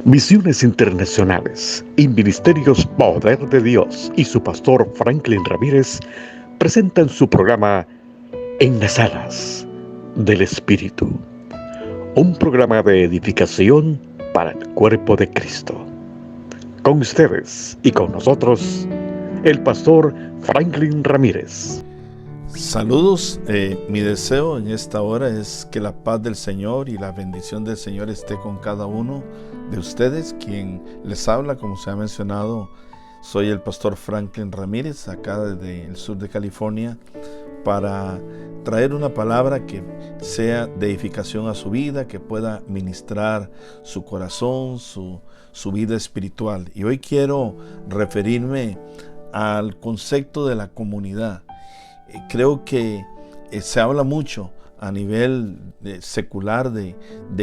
Misiones Internacionales y Ministerios Poder de Dios y su pastor Franklin Ramírez presentan su programa En las Alas del Espíritu, un programa de edificación para el cuerpo de Cristo. Con ustedes y con nosotros, el pastor Franklin Ramírez. Saludos, mi deseo en esta hora es que la paz del Señor y la bendición del Señor esté con cada uno de ustedes. Quien les habla, como se ha mencionado, soy el pastor Franklin Ramírez, acá desde el sur de California, para traer una palabra que sea de edificación a su vida, que pueda ministrar su corazón, su vida espiritual. Y hoy quiero referirme al concepto de la comunidad. Creo que se habla mucho a nivel secular de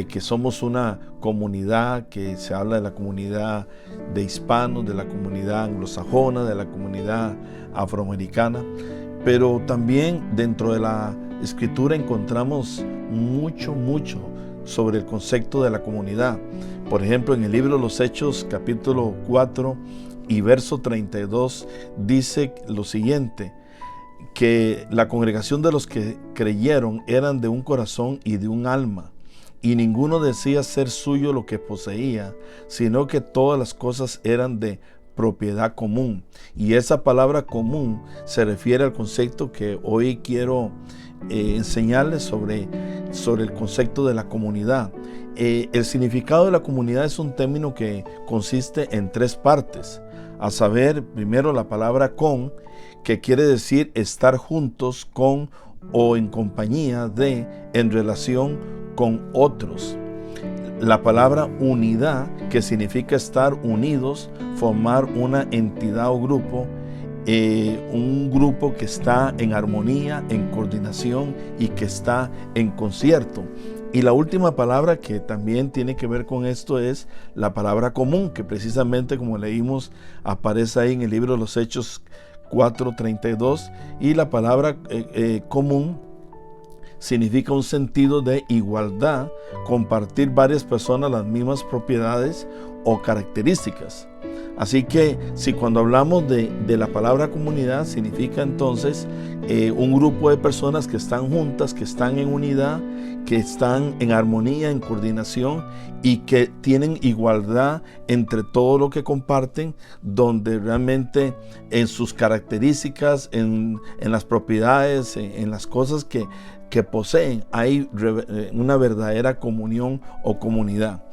que somos una comunidad, que se habla de la comunidad de hispanos, de la comunidad anglosajona, de la comunidad afroamericana, pero también dentro de la escritura encontramos mucho sobre el concepto de la comunidad. Por ejemplo, en el libro de los Hechos, capítulo 4 y verso 32, dice lo siguiente: que la congregación de los que creyeron eran de un corazón y de un alma, y ninguno decía ser suyo lo que poseía, sino que todas las cosas eran de propiedad común. Y esa palabra común se refiere al concepto que hoy quiero enseñarles sobre el concepto de la comunidad. El significado de la comunidad es un término que consiste en tres partes, a saber, primero la palabra con, que quiere decir estar juntos con o en compañía de, en relación con otros. La palabra unidad, que significa estar unidos, formar una entidad o grupo, un grupo que está en armonía, en coordinación y que está en concierto. Y la última palabra que también tiene que ver con esto es la palabra común, que precisamente, como leímos, aparece ahí en el libro de los Hechos 4:32, y la palabra común significa un sentido de igualdad, compartir varias personas las mismas propiedades o características. Así que si cuando hablamos de la palabra comunidad, significa entonces un grupo de personas que están juntas, que están en unidad, que están en armonía, en coordinación y que tienen igualdad entre todo lo que comparten, donde realmente en sus características, en las propiedades, en las cosas que poseen, hay una verdadera comunión o comunidad.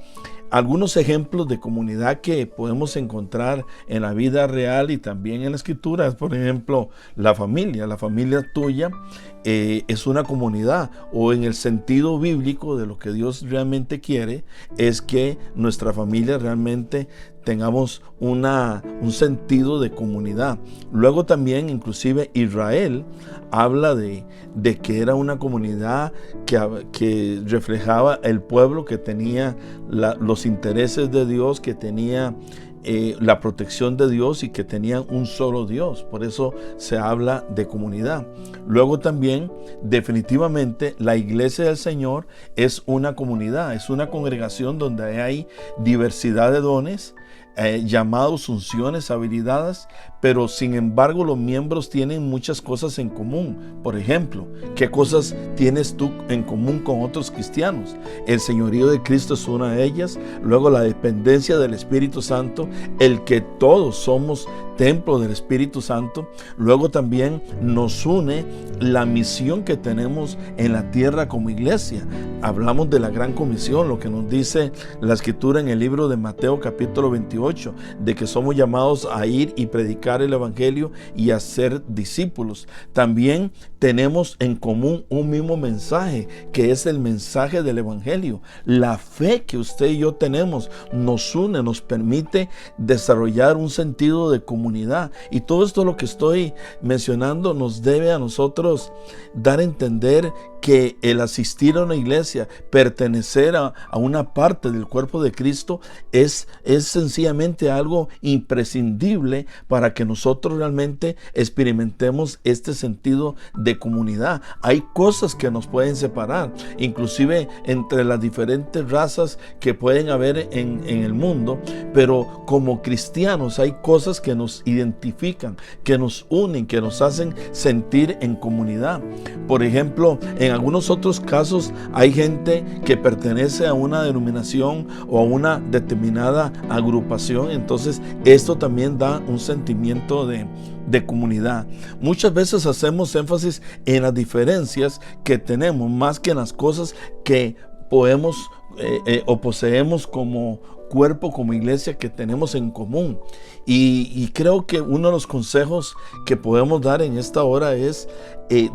Algunos ejemplos de comunidad que podemos encontrar en la vida real y también en la escritura es, por ejemplo, la familia tuya es una comunidad, o en el sentido bíblico de lo que Dios realmente quiere es que nuestra familia realmente tengamos un sentido de comunidad. Luego también, inclusive Israel habla de que era una comunidad que reflejaba el pueblo, que tenía los intereses de Dios, que tenía la protección de Dios y que tenían un solo Dios. Por eso se habla de comunidad. Luego también, definitivamente, la iglesia del Señor es una comunidad, es una congregación donde hay diversidad de dones, llamados, unciones, habilidades, pero sin embargo los miembros tienen muchas cosas en común. Por ejemplo, ¿qué cosas tienes tú en común con otros cristianos? El señorío de Cristo es una de ellas. Luego, la dependencia del Espíritu Santo, el que todos somos templo del Espíritu Santo. Luego también nos une la misión que tenemos en la tierra como iglesia. Hablamos de la gran comisión, lo que nos dice la escritura en el libro de Mateo capítulo 28, de que somos llamados a ir y predicar el evangelio y a ser discípulos. También tenemos en común un mismo mensaje, que es el mensaje del evangelio. La fe que usted y yo tenemos nos une, nos permite desarrollar un sentido de comunidad. Y todo esto, lo que estoy mencionando, nos debe a nosotros dar a entender que el asistir a una iglesia, pertenecer a una parte del cuerpo de Cristo es sencillamente algo imprescindible para que nosotros realmente experimentemos este sentido de comunidad. Hay cosas que nos pueden separar, inclusive entre las diferentes razas que pueden haber en el mundo, pero como cristianos hay cosas que nos identifican, que nos unen, que nos hacen sentir en comunidad. Por ejemplo, en algunos otros casos hay gente que pertenece a una denominación o a una determinada agrupación, entonces esto también da un sentimiento de comunidad. Muchas veces hacemos énfasis en las diferencias que tenemos más que en las cosas que podemos o poseemos como cuerpo, como iglesia, que tenemos en común. Y creo que uno de los consejos que podemos dar en esta hora es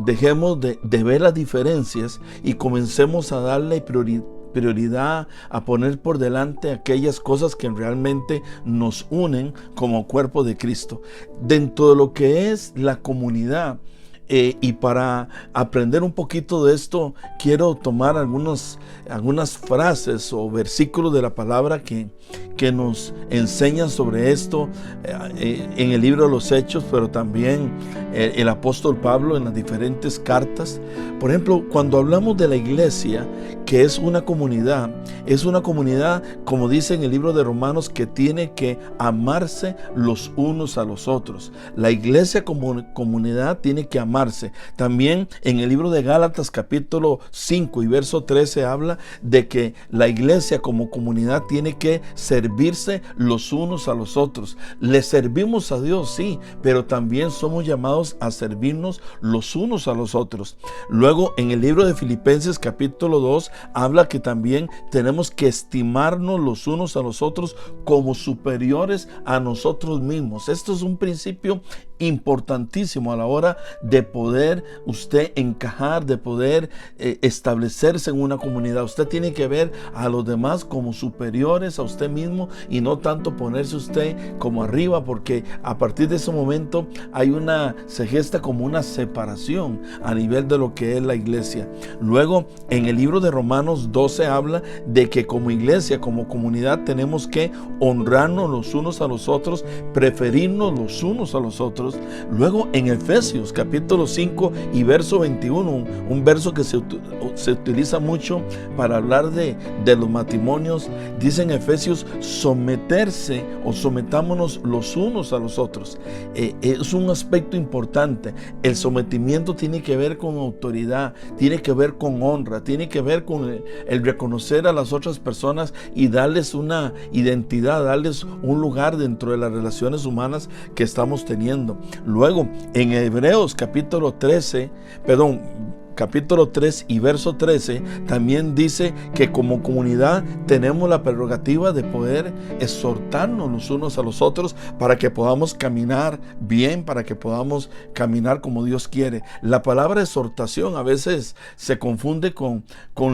dejemos de ver las diferencias y comencemos a darle prioridad, a poner por delante aquellas cosas que realmente nos unen como cuerpo de Cristo. Dentro de lo que es la comunidad, y para aprender un poquito de esto, quiero tomar algunas frases o versículos de la palabra que nos enseñan sobre esto en el libro de los Hechos, pero también el apóstol Pablo en las diferentes cartas. Por ejemplo, cuando hablamos de la iglesia, que es una comunidad, como dice en el libro de Romanos, que tiene que amarse los unos a los otros. La iglesia como comunidad tiene que amarse. También en el libro de Gálatas capítulo 5 y verso 13 habla de que la iglesia como comunidad tiene que servirse los unos a los otros. Le servimos a Dios, sí, pero también somos llamados a servirnos los unos a los otros. Luego en el libro de Filipenses capítulo 2 habla que también tenemos que estimarnos los unos a los otros como superiores a nosotros mismos. Esto es un principio importantísimo a la hora de poder usted encajar, de poder establecerse en una comunidad. Usted tiene que ver a los demás como superiores a usted mismo y no tanto ponerse usted como arriba, porque a partir de ese momento se gesta como una separación a nivel de lo que es la iglesia. Luego en el libro de Romanos 12 habla de que como iglesia, como comunidad, tenemos que honrarnos los unos a los otros, preferirnos los unos a los otros. Luego en Efesios capítulo 5 y verso 21, un verso que se utiliza mucho para hablar de los matrimonios, dice en Efesios: someterse o sometámonos los unos a los otros. Es un aspecto importante. El sometimiento tiene que ver con autoridad, tiene que ver con honra, tiene que ver con el reconocer a las otras personas y darles una identidad, darles un lugar dentro de las relaciones humanas que estamos teniendo. Luego en Hebreos capítulo 3 y verso 13 también dice que como comunidad tenemos la prerrogativa de poder exhortarnos los unos a los otros para que podamos caminar bien, para que podamos caminar como Dios quiere. La palabra exhortación a veces se confunde con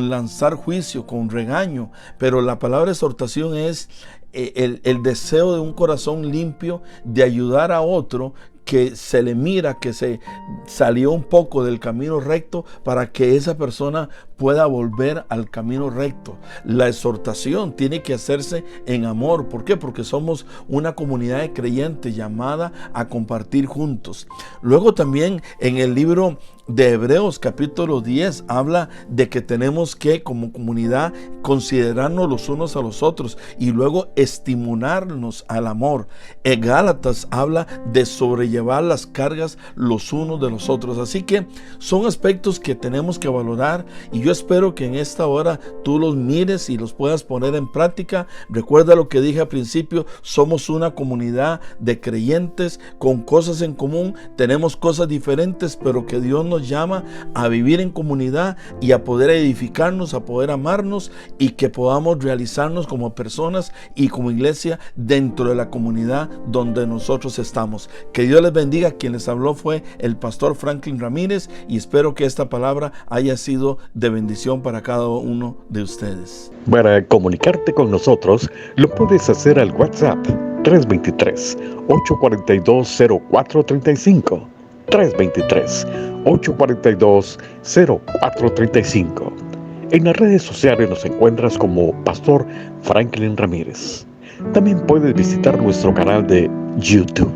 lanzar juicio, con regaño, pero la palabra exhortación es el deseo de un corazón limpio de ayudar a otro que se le mira que se salió un poco del camino recto, para que esa persona pueda volver al camino recto. La exhortación tiene que hacerse en amor. ¿Por qué? Porque somos una comunidad de creyentes llamada a compartir juntos. Luego también en el libro de Hebreos capítulo 10 habla de que tenemos que como comunidad considerarnos los unos a los otros y luego estimularnos al amor. En Gálatas habla de sobrellevar las cargas los unos de los otros. Así que son aspectos que tenemos que valorar, y yo espero que en esta hora tú los mires y los puedas poner en práctica. Recuerda lo que dije al principio: somos una comunidad de creyentes con cosas en común, tenemos cosas diferentes, pero que Dios nos llama a vivir en comunidad y a poder edificarnos, a poder amarnos, y que podamos realizarnos como personas y como iglesia dentro de la comunidad donde nosotros estamos. Que Dios les bendiga. Quien les habló fue el pastor Franklin Ramírez, y espero que esta palabra haya sido de bendición para cada uno de ustedes. Para comunicarte con nosotros, lo puedes hacer al WhatsApp 323-842-0435. 323-842-0435. En las redes sociales nos encuentras como Pastor Franklin Ramírez. También puedes visitar nuestro canal de YouTube.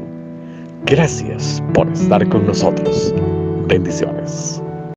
Gracias por estar con nosotros. Bendiciones.